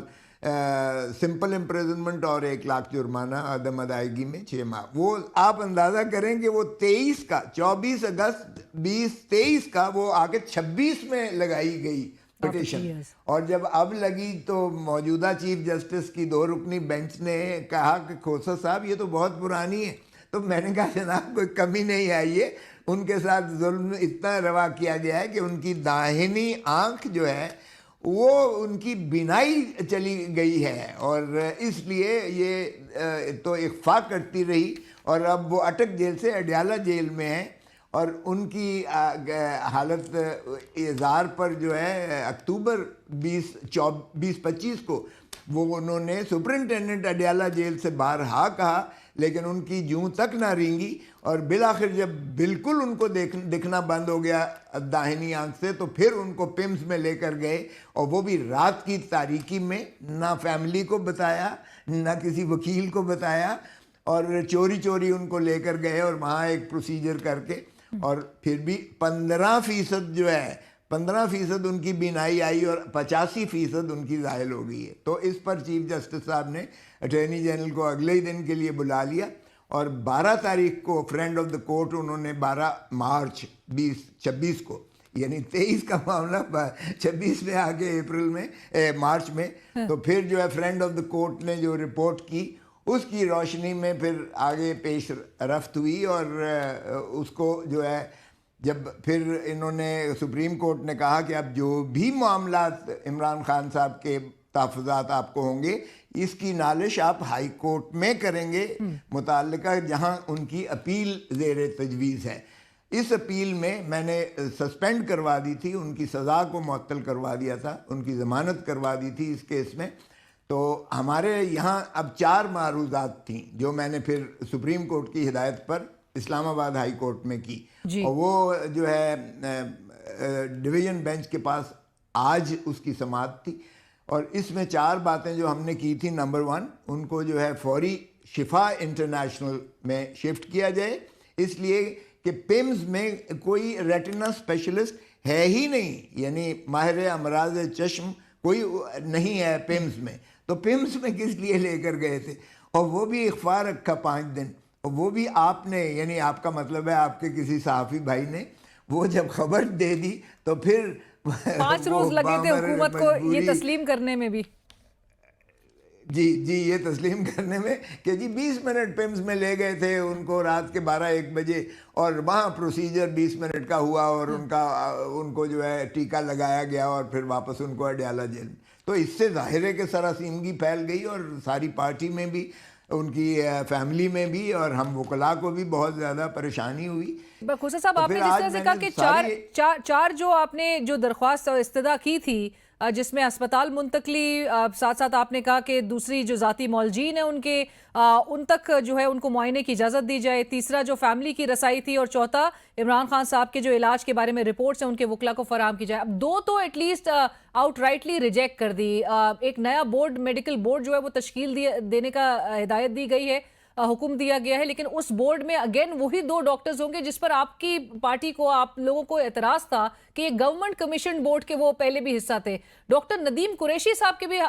G: सिंपल इम्प्रिजनमेंट और 1 लाख जुर्माना अदम अदायगी में 6 माह। वो आप अंदाज़ा करें कि वो 23 का 24 अगस्त 2023 का वो आगे 26 में लगाई गई पिटिशन, और जब अब लगी तो मौजूदा चीफ जस्टिस की 2 रुकनी बेंच ने कहा कि खोसा साहब ये तो बहुत पुरानी है। तो मैंने कहा जनाब कोई कमी नहीं आई है, उनके साथ जुल्म इतना रवा किया गया है कि उनकी दाहिनी आंख जो है वो उनकी बिनाई चली गई है और इसलिए ये तो इख्फा करती रही और अब वो अटक जेल से अडयाला जेल में है और उनकी हालत इज़हार पर जो है अक्टूबर 2025 को वो उन्होंने सुपरिंटेंडेंट अडयाला जेल से बाहर हाँ कहा, लेकिन उनकी जूं तक ना रेंगी और बिलाखिर जब बिल्कुल उनको दिखना बंद हो गया दाहिनी आंख से तो फिर उनको पिम्स में लेकर गए और वो भी रात की तारीकी में, ना फैमिली को बताया ना किसी वकील को बताया और चोरी चोरी उनको लेकर गए और वहाँ एक प्रोसीजर करके और फिर भी 15% जो है 15% उनकी बिनाई आई और 85% उनकी ज़ाहिल हो गई है। तो इस पर चीफ जस्टिस साहब ने अटॉर्नी जनरल को अगले ही दिन के लिए बुला लिया और 12 तारीख को फ्रेंड ऑफ द कोर्ट उन्होंने 12 मार्च 2026 को, यानी 23 का मामला 26 में आके अप्रैल में मार्च में तो फिर जो है फ्रेंड ऑफ द कोर्ट ने जो रिपोर्ट की उसकी रोशनी में फिर आगे पेश रफ्त हुई और उसको जो है जब फिर इन्होंने सुप्रीम कोर्ट ने कहा कि अब जो भी मामला इमरान खान साहब के तहफ़्फ़ुज़ात आपको होंगे इसकी नालिश आप हाई कोर्ट में करेंगे मुताल्लिका जहां उनकी अपील ज़ेर तजवीज़ है। इस अपील में मैंने सस्पेंड करवा दी थी, उनकी सज़ा को मुअत्तल करवा दिया था, उनकी ज़मानत करवा दी थी इस केस में। तो हमारे यहाँ अब 4 मारूज़ात थी जो मैंने फिर सुप्रीम कोर्ट की हिदायत पर इस्लामाबाद हाई कोर्ट में की और वो जो है डिवीज़न बेंच के पास आज उसकी समाअत थी और इसमें 4 बातें जो हमने की थी। नंबर 1, उनको जो है फौरी शिफा इंटरनेशनल में शिफ्ट किया जाए इसलिए कि पिम्स में कोई रेटिना स्पेशलिस्ट है ही नहीं, यानी माहिर अमराज चश्म कोई नहीं है पिम्स में, तो पिम्स में किस लिए लेकर गए थे और वो भी इख्फा रखा 5 दिन और वो भी आपने, यानी आपका मतलब है आपके किसी सहाफ़ी भाई ने वो जब खबर दे दी तो फिर
A: 5 रोज लगे थे हुकूमत को ये तस्लीम करने में भी।
G: जी ये तस्लीम करने में कि जी 20 मिनट पिम्स में ले गए थे उनको रात के 12-1 बजे और वहाँ प्रोसीजर 20 मिनट का हुआ और उनको जो है टीका लगाया गया और फिर वापस उनको अडयाला जेल। तो इससे ज़ाहिर है कि सरासिमगी फैल गई और सारी पार्टी में भी, उनकी फैमिली में भी और हम वकला को भी बहुत ज़्यादा परेशानी हुई।
A: खोसा साहब, आपने जिस तरह से कहा कि चार जो आपने जो दरख्वास्त और इस्तदा की थी जिसमें अस्पताल मुंतकली, साथ साथ आपने कहा कि दूसरी जो ज़ाती मौलजीन है उनके उन तक जो है उनको मुआयने की इजाज़त दी जाए, तीसरा जो फैमिली की रसाई थी और चौथा इमरान खान साहब के जो इलाज के बारे में रिपोर्ट्स हैं उनके वकला को फराहम की जाए। अब 2 तो एटलीस्ट आउटराइटली रिजेक्ट कर दी। एक नया बोर्ड, मेडिकल बोर्ड जो है वो तश्कील देने का हिदायत दी गई है, हुक्म दिया गया है, लेकिन उस बोर्ड में अगेन वही 2 डॉक्टर्स होंगे जिस पर आपकी पार्टी को, आप लोगों को एतराज था कि ये गवर्नमेंट कमीशन बोर्ड के वो पहले भी हिस्सा थे। डॉक्टर नदीम कुरैशी साहब के भी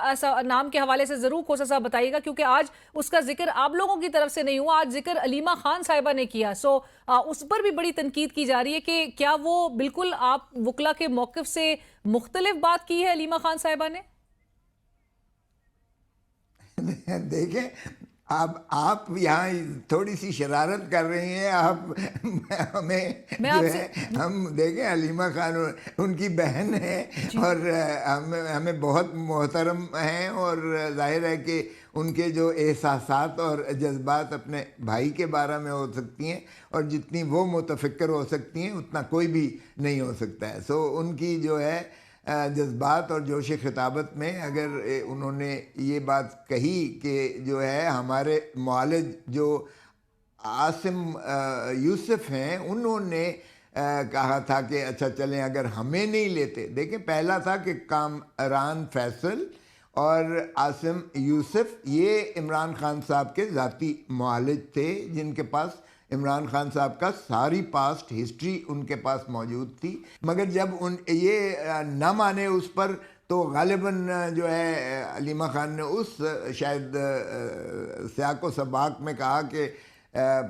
A: नाम के हवाले से जरूर खोसा साहब बताइएगा, क्योंकि आज उसका जिक्र आप लोगों की तरफ से नहीं हुआ, आज जिक्र अलीमा खान साहिबा ने किया। सो उस पर भी बड़ी तनकीद की जा रही है कि क्या वो बिल्कुल आप वकला के मौक़िफ़ से मुख्तलिफ बात की है अलीमा खान साहिबा ने?
G: देखें, अब आप यहाँ थोड़ी सी शरारत कर रही हैं। आप हमें जो है, हम देखें अलीमा खान उनकी बहन है और हमें बहुत मोहतरम हैं और जाहिर है कि उनके जो एहसासात और जज्बात अपने भाई के बारे में हो सकती हैं और जितनी वो मुतफक्र हो सकती हैं उतना कोई भी नहीं हो सकता है। सो उनकी जो है जज्बात और जोश खिताबत में अगर उन्होंने ये बात कही कि जो है हमारे मुआलिज जो आसिम यूसुफ हैं उन्होंने कहा था कि अच्छा चलें अगर हमें नहीं लेते। देखिए पहला था कि कामरान फैसल और आसिम यूसुफ ये इमरान खान साहब के ज़ाती मुआलिज थे, जिनके पास इमरान खान साहब का सारी पास्ट हिस्ट्री उनके पास मौजूद थी। मगर जब ये न माने उस पर, तो गालिबन जो है अलीमा खान ने उस शायद सियाक व सबाक में कहा कि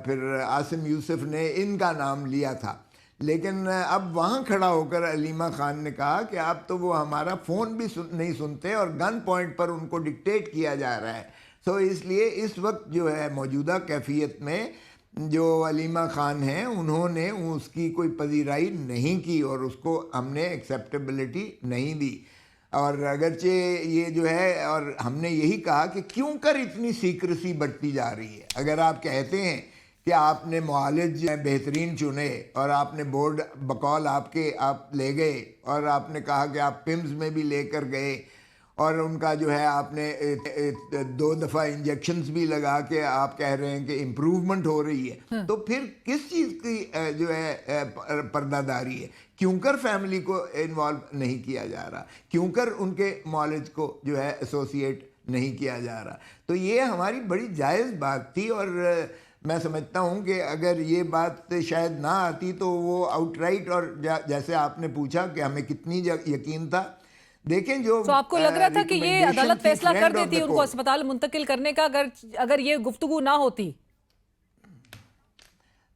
G: फिर आसिम यूसुफ ने इनका नाम लिया था। लेकिन अब वहाँ खड़ा होकर अलीमा खान ने कहा कि अब तो वो हमारा फ़ोन भी नहीं सुनते और गन पॉइंट पर उनको डिक्टेट किया जा रहा है। सो इसलिए इस वक्त जो है मौजूदा कैफियत में जो अलीमा खान हैं उन्होंने उसकी कोई पजीराई नहीं की और उसको हमने एक्सेप्टेबिलिटी नहीं दी। और अगरचे ये जो है, और हमने यही कहा कि क्यों कर इतनी सीक्रेसी बढ़ती जा रही है। अगर आप कहते हैं कि आपने मुआलिज बेहतरीन चुने और आपने बोर्ड बकौल आपके आप ले गए और आपने कहा कि आप पिम्स में भी लेकर गए और उनका जो है आपने 2 दफ़ा इंजेक्शंस भी लगा के आप कह रहे हैं कि इम्प्रूवमेंट हो रही है, तो फिर किस चीज़ की जो है पर्दादारी है? क्यों कर फैमिली को इन्वॉल्व नहीं किया जा रहा? क्यों कर उनके मॉलेज को जो है एसोसिएट नहीं किया जा रहा? तो ये हमारी बड़ी जायज़ बात थी और मैं समझता हूँ कि अगर ये बात शायद ना आती तो वो आउटराइट, और जैसे आपने पूछा कि हमें कितनी यकीन था, देखें जो
A: तो आपको लग रहा था कि ये अदालत फैसला कर देती उनको अस्पताल मुंतकिल करने का अगर ये गुफ्तगू ना होती?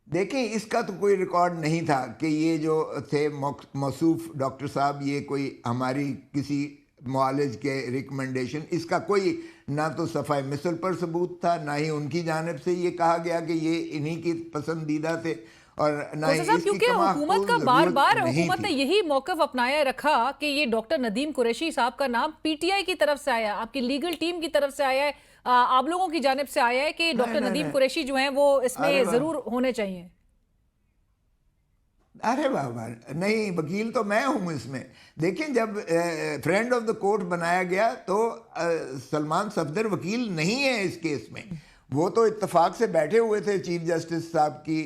G: देखें इसका तो कोई रिकॉर्ड नहीं था कि ये जो थे मौसूफ डॉक्टर साहब ये कोई हमारी किसी मुआलिज के रिकमेंडेशन, इसका कोई ना तो सफ़ाई मिसल पर सबूत था, ना ही उनकी जानिब से ये कहा गया कि ये इन्हीं की पसंदीदा थे, और ना ही इसकी
A: क्योंकि हुकूमत का बार बार हुकूमत ने यही मौक़िफ़ अपनाया रखा कि ये डॉक्टर नदीम कुरैशी साहब का नाम पीटीआई की तरफ से आया, आपकी लीगल टीम की तरफ से आया है, आप लोगों की जानिब से आया है कि डॉक्टर नदीम कुरैशी जो हैं वो इसमें ज़रूर होने चाहिए।
G: अरे बाबा नहीं, वकील तो मैं हूँ इसमें। देखें जब फ्रेंड ऑफ द कोर्ट बनाया गया तो सलमान सफदर वकील नहीं है इस केस में, वो तो इत्तेफाक से बैठे हुए थे चीफ जस्टिस साहब की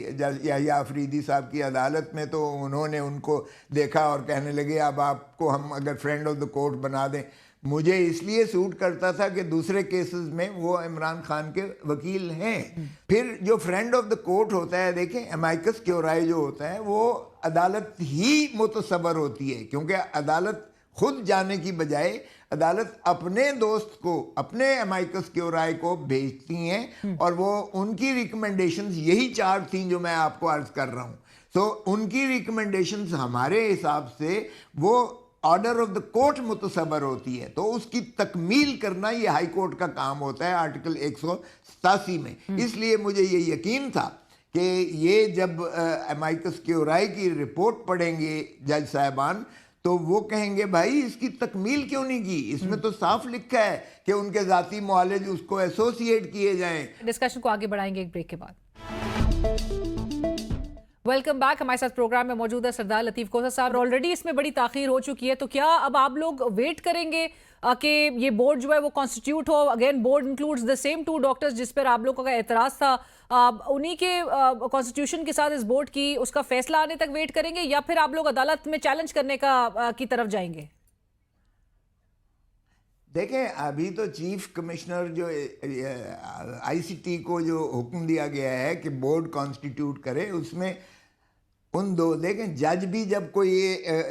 G: या अफरीदी साहब की अदालत में, तो उन्होंने उनको देखा और कहने लगे अब आपको हम अगर फ्रेंड ऑफ द कोर्ट बना दें। मुझे इसलिए सूट करता था कि दूसरे केसेस में वो इमरान खान के वकील हैं। फिर जो फ्रेंड ऑफ द कोर्ट होता है, देखें अमाइकस क्योराई जो होता है वो अदालत ही मुतसबर होती है, क्योंकि अदालत खुद जाने की बजाय अदालत अपने दोस्त को, अपने अमाइकस क्योराई को भेजती हैं और वो उनकी रिकमेंडेशंस यही 4 थी जो मैं आपको अर्ज कर रहा हूँ। तो उनकी रिकमेंडेशंस हमारे हिसाब से वो ऑर्डर ऑफ द कोर्ट मुतसबर होती है, तो उसकी तकमील करना ये हाई कोर्ट का काम होता है आर्टिकल 187 में। इसलिए मुझे ये यकीन था कि ये जब अमाइकस क्योराई की रिपोर्ट पढ़ेंगे जज साहबान तो वो कहेंगे भाई इसकी तकमील क्यों नहीं की, इसमें तो साफ लिखा है कि उनके ज़ाती मुआलिज उसको एसोसिएट किए जाएं।
A: डिस्कशन को आगे बढ़ाएंगे एक ब्रेक के बाद। Welcome back. हमारे साथ प्रोग्राम में मौजूद है सरदार लतीफ़ कोसा साहब। ऑलरेडी इसमें बड़ी ताख़ीर हो चुकी है, तो क्या अब आप लोग वेट करेंगे कि ये बोर्ड जो है वो कॉन्स्टिट्यूट हो? Again board includes the same 2 doctors जिस पर आप लोगों का एतराज़ था, उन्हीं के कॉन्स्टिट्यूशन के साथ इस बोर्ड की उसका फैसला आने तक वेट करेंगे या फिर आप लोग अदालत में चैलेंज करने की तरफ जाएंगे?
G: देखें अभी तो चीफ कमिश्नर जो आईसीटी को जो हुक्म दिया गया है कि बोर्ड कॉन्स्टिट्यूट करे, उसमें उन दो, देखें जज भी जब कोई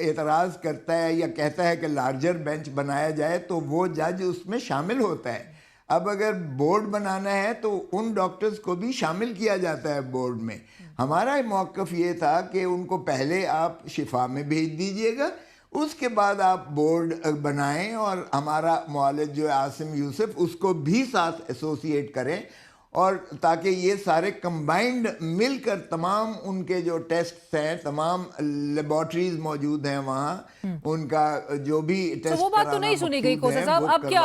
G: एतराज़ करता है या कहता है कि लार्जर बेंच बनाया जाए तो वो जज उसमें शामिल होता है। अब अगर बोर्ड बनाना है तो उन डॉक्टर्स को भी शामिल किया जाता है बोर्ड में। हमारा मौक़िफ़ ये था कि उनको पहले आप शिफा में भेज दीजिएगा, उसके बाद आप बोर्ड बनाएं और हमारा मुआलिज जो आसिम यूसुफ उसको भी साथ एसोसिएट करें, और ताकि ये सारे कंबाइंड मिलकर तमाम उनके जो टेस्ट हैं, तमाम लेबॉर्ट्रीज मौजूद हैं वहाँ, उनका जो भी टेस्ट,
A: तो वो बात तो नहीं सुनी गई कोसा साहब। अब क्या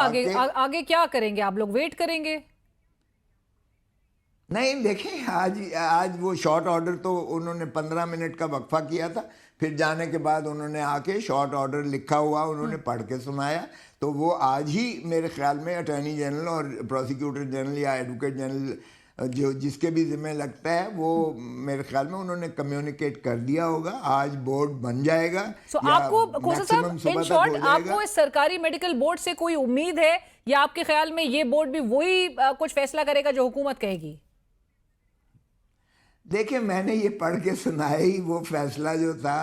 A: आगे क्या करेंगे? आप लोग वेट करेंगे?
G: नहीं देखें आज वो शॉर्ट ऑर्डर तो उन्होंने 15 मिनट का वक्फा किया था, फिर जाने के बाद उन्होंने आके शॉर्ट ऑर्डर लिखा हुआ उन्होंने पढ़ के सुनाया, तो वो आज ही मेरे ख्याल में अटॉर्नी जनरल और प्रोसिक्यूटर जनरल या एडवोकेट जनरल जो जिसके भी जिम्मे लगता है वो मेरे ख्याल में उन्होंने कम्युनिकेट कर दिया होगा। आज बोर्ड बन जाएगा।
A: सो
G: या
A: आपको खोसा साहब,
G: मैक्सिमम सुबह
A: इन
G: तक
A: शॉर्ट,
G: हो जाएगा।
A: आपको इस सरकारी मेडिकल बोर्ड से कोई उम्मीद है या आपके ख्याल में ये बोर्ड भी वही कुछ फैसला करेगा जो हुकूमत कहेगी?
G: देखिए, मैंने ये पढ़ के सुनाया ही वो फैसला जो था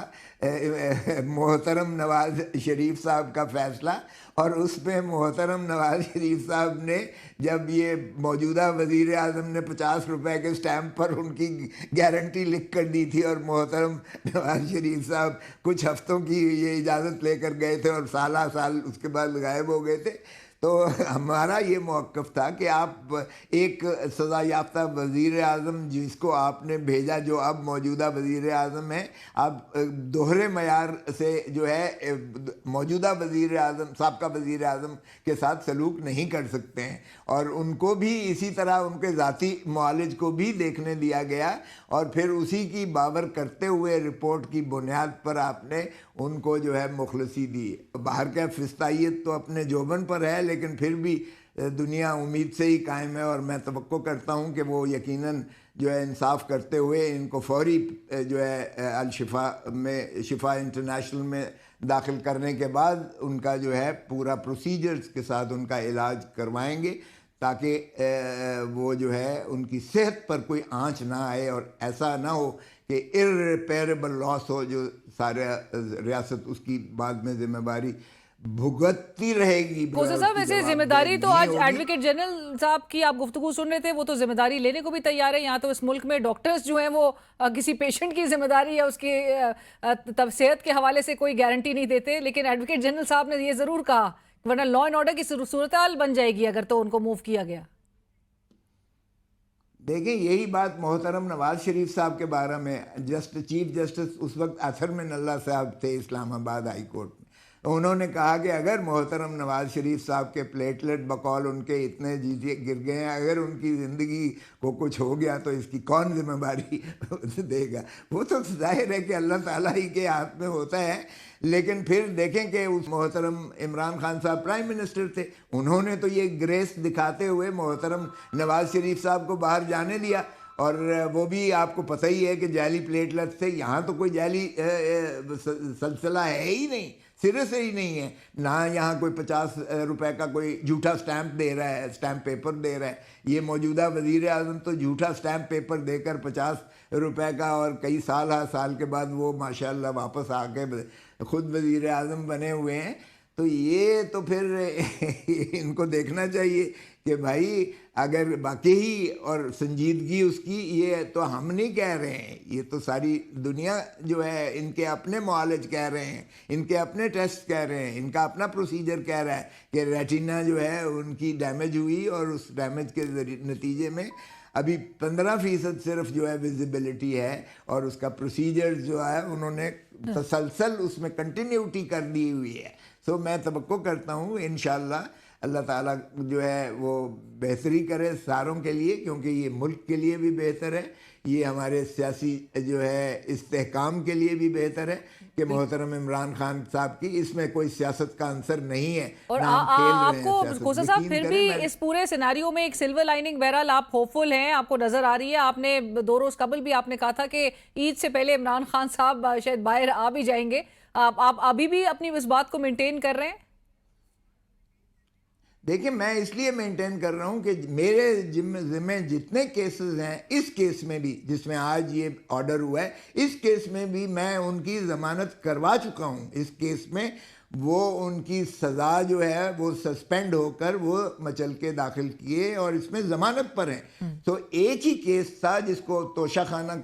G: मोहतरम नवाज शरीफ साहब का फैसला, और उसमें मोहतरम नवाज शरीफ साहब ने जब ये मौजूदा वज़ीर आज़म ने 50 रुपए के स्टैम्प पर उनकी गारंटी लिख कर दी थी, और मोहतरम नवाज शरीफ साहब कुछ हफ्तों की ये इजाज़त लेकर गए थे और साल उसके बाद गायब हो गए थे। तो हमारा ये मौक़िफ़ था कि आप एक सज़ा याफ्ता वज़ीर आज़म जिसको आपने भेजा, जो अब मौजूदा वज़ीर आज़म है, आप दोहरे मयार से जो है मौजूदा वज़ीर आज़म, साबका वज़ीर आज़म के साथ सलूक नहीं कर सकते हैं, और उनको भी इसी तरह उनके ज़ाती मुआलिज को भी देखने दिया गया, और फिर उसी की बावर करते हुए रिपोर्ट की बुनियाद पर आपने उनको जो है मुखलसी दी। बाहर का फिस्तायत तो अपने जोबन पर है, लेकिन फिर भी दुनिया उम्मीद से ही कायम है, और मैं तवक्को करता हूँ कि वो यकीनन जो है इंसाफ करते हुए इनको फौरी जो है अल शिफा इंटरनेशनल में दाखिल करने के बाद उनका जो है पूरा प्रोसीजर्स के साथ उनका इलाज करवाएंगे, ताकि वो जो है उनकी सेहत पर कोई आंच ना आए और ऐसा ना हो कि इररिपेरेबल लॉस हो, जो सारे रियासत उसकी बाद में जिम्मेदारी भुगतती रहेगी।
A: खोसा साहब, वैसे जिम्मेदारी तो आज एडवोकेट जनरल साहब की आप गुफ्तगू सुन रहे थे, वो तो जिम्मेदारी लेने को भी तैयार है। यहाँ तो इस मुल्क में डॉक्टर्स जो हैं वो किसी पेशेंट की जिम्मेदारी या उसकी तब सेहत के हवाले से कोई गारंटी नहीं देते, लेकिन एडवोकेट जनरल साहब ने ये जरूर कहा वरना लॉ एंड ऑर्डर की सूरत हाल बन जाएगी अगर तो उनको मूव किया गया।
G: देखिए, यही बात मोहतरम नवाज शरीफ साहब के बारे में चीफ जस्टिस उस वक्त अथर में नल्ला साहब थे इस्लामाबाद हाई कोर्ट में, उन्होंने कहा कि अगर मोहतरम नवाज शरीफ साहब के प्लेटलेट बकौल उनके इतने गिर गए हैं, अगर उनकी ज़िंदगी को कुछ हो गया तो इसकी कौन जिम्मेदारी देगा। वो तो जाहिर है कि अल्लाह ताला ही के हाथ में होता है, लेकिन फिर देखें कि उस मोहतरम इमरान खान साहब प्राइम मिनिस्टर थे, उन्होंने तो ये ग्रेस दिखाते हुए मोहतरम नवाज शरीफ साहब को बाहर जाने दिया, और वो भी आपको पता ही है कि जाली प्लेटलेट्स थे। यहाँ तो कोई जाली सिलसिला है ही नहीं, सिरे से ही नहीं है ना। यहाँ कोई 50 रुपए का कोई झूठा स्टैंप दे रहा है, स्टैंप पेपर दे रहा है। ये मौजूदा वज़ीर आज़म तो झूठा स्टैंप पेपर देकर 50 रुपए का, और कई साल के बाद वो माशाल्लाह वापस आके खुद वज़ीर आज़म बने हुए हैं। तो ये तो फिर इनको देखना चाहिए कि भाई अगर वाकई और संजीदगी उसकी, ये तो हम नहीं कह रहे हैं, ये तो सारी दुनिया जो है इनके अपने मुआलिज कह रहे हैं, इनके अपने टेस्ट कह रहे हैं, इनका अपना प्रोसीजर कह रहा है कि रेटिना जो है उनकी डैमेज हुई, और उस डैमेज के नतीजे में अभी 15% सिर्फ जो है विजिबिलिटी है, और उसका प्रोसीजर जो है उन्होंने तसलसल उसमें कंटिन्यूटी कर दी हुई है। सो मैं तवक्को करता हूँ इंशाअल्लाह अल्लाह ताला जो है वो बेहतरी करे सारों के लिए, क्योंकि ये मुल्क के लिए भी बेहतर है, ये हमारे सियासी जो है इस्तेहकाम के लिए भी बेहतर है कि मोहतरम इमरान खान साहब की इसमें कोई सियासत का आंसर नहीं है।
A: और आपको खोसा साहब फिर भी इस पूरे सिनारियो में एक सिल्वर लाइनिंग, बहरहाल आप होपफुल हैं, आपको नजर आ रही है। आपने 2 रोज कबल भी आपने कहा था कि ईद से पहले इमरान खान साहब शायद बाहर आ भी जाएंगे। आप अभी भी अपनी इस बात को मेंटेन कर रहे हैं?
G: देखिए, मैं इसलिए मेंटेन कर रहा हूं कि मेरे जिम्मे जितने केसेस हैं, इस केस में भी जिसमें आज ये ऑर्डर हुआ है, इस केस में भी मैं उनकी ज़मानत करवा चुका हूं। इस केस में वो उनकी सज़ा जो है वो सस्पेंड होकर वो मचल के दाखिल किए और इसमें ज़मानत पर हैं। तो एक ही केस था जिसको तोशाखाना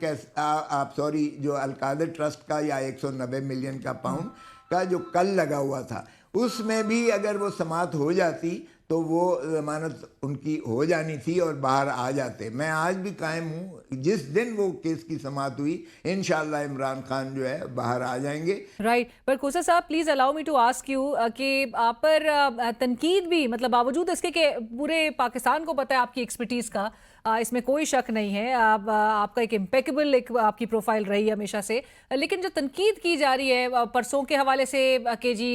G: जो अलकादर ट्रस्ट का या 190 मिलियन का पाउंड का जो कल लगा हुआ था, उसमें भी अगर वो समात हो जाती तो वो ज़मानत उनकी हो जानी थी और बाहर आ जाते। मैं आज भी कायम हूँ, जिस दिन वो केस की समात हुई इंशाअल्लाह इमरान खान जो है बाहर आ जाएंगे।
A: राइट, पर खोसा साहब please allow me to ask you कि आप पर तनकीद भी, मतलब बावजूद इसके कि पूरे पाकिस्तान को पता है आपकी एक्सपर्टीज़ का, इसमें कोई शक नहीं है। आपका एक इम्पेकेबल एक आपकी प्रोफाइल रही है हमेशा से, लेकिन जो तनकीद की जा रही है परसों के हवाले से कि जी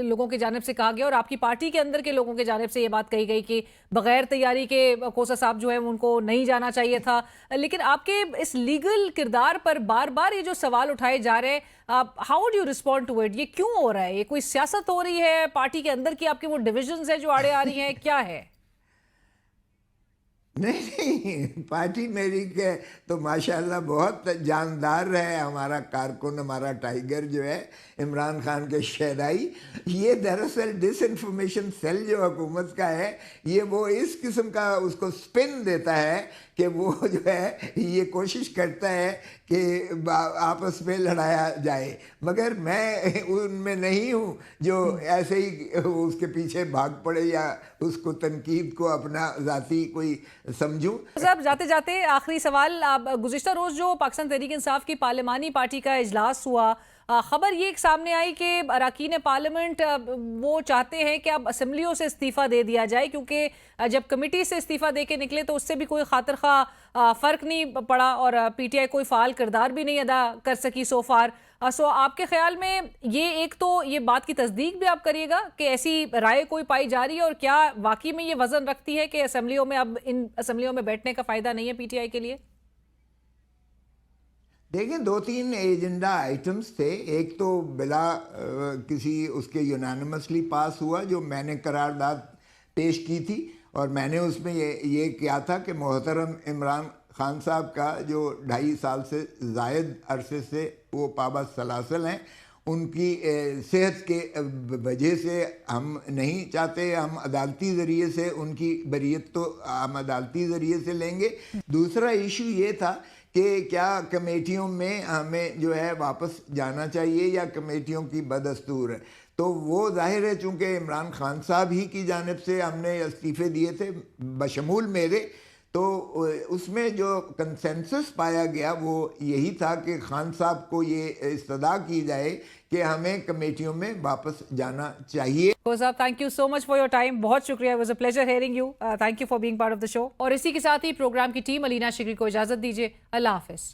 A: लोगों की जानिब से कहा गया और आपकी पार्टी के अंदर के लोगों की जानिब से ये बात कही गई कि बगैर तैयारी के खोसा साहब जो है उनको नहीं जाना चाहिए था, लेकिन आपके इस लीगल किरदार पर बार बार ये जो सवाल उठाए जा रहे हैं, how do you respond to it? ये क्यों हो रहा है? ये कोई सियासत हो रही है पार्टी के अंदर की, आपके वो डिविजन्स है जो आड़े आ रही हैं, क्या है?
G: नहीं, पार्टी मेरी के तो माशाल्लाह बहुत जानदार है। हमारा कारकुन, हमारा टाइगर जो है इमरान खान के शहदाई, ये दरअसल डिसइंफॉर्मेशन सेल जो हुकूमत का है, ये वो इस किस्म का उसको स्पिन देता है कि वो जो है ये कोशिश करता है कि आपस में लड़ाया जाए, मगर मैं उनमें नहीं हूँ जो ऐसे ही उसके पीछे भाग पड़े या उसको तनकीद को अपना ज़ाती कोई समझूं।
A: साहब जाते जाते आखिरी सवाल, गुज़िश्ता रोज़ जो पाकिस्तान तहरीक इंसाफ की पार्लिमानी पार्टी का इजलास हुआ, खबर ये एक सामने आई कि अरकान पार्लियामेंट वो चाहते हैं कि अब असम्बलियों से इस्तीफ़ा दे दिया जाए, क्योंकि जब कमेटी से इस्तीफ़ा दे के निकले तो उससे भी कोई खातिर खा फ़र्क नहीं पड़ा और पीटीआई कोई फ़ाल किरदार भी नहीं अदा कर सकी सो फार। सो आपके ख्याल में ये एक तो ये बात की तस्दीक भी आप करिएगा कि ऐसी राय कोई पाई जा रही है, और क्या वाकई में ये वजन रखती है कि असम्बलियों में अब इन असम्बलियों में बैठने का फ़ायदा नहीं है पीटीआई के लिए?
G: देखिए, 2-3 एजेंडा आइटम्स थे। एक तो बिला किसी उसके यूनानिमसली पास हुआ, जो मैंने करारदाद पेश की थी और मैंने उसमें ये किया था कि मोहतरम इमरान खान साहब का जो 2.5 साल से ज़ायद अरसे से वो पाबंद सलासल हैं, उनकी सेहत के वजह से हम नहीं चाहते, हम अदालती ज़रिए से उनकी बरीयत तो हम अदालती ज़रिए से लेंगे। दूसरा इशू ये था कि क्या कमेटियों में हमें जो है वापस जाना चाहिए या कमेटियों की बदस्तूर है। तो वो जाहिर है चूँकि इमरान खान साहब ही की जानिब से हमने इस्तीफ़े दिए थे बशमूल मेरे, तो उसमें जो कंसेंसस पाया गया वो यही था कि खान साहब को ये इस्तदा की जाए कि हमें कमेटियों में वापस जाना चाहिए।
A: साहब, thank you so much for your time, बहुत शुक्रिया, it was a pleasure hearing you, thank you for being part of the show. और इसी के साथ ही प्रोग्राम की टीम अलीना शिगरी को इजाज़त दीजिए, अल्लाह हाफिज़।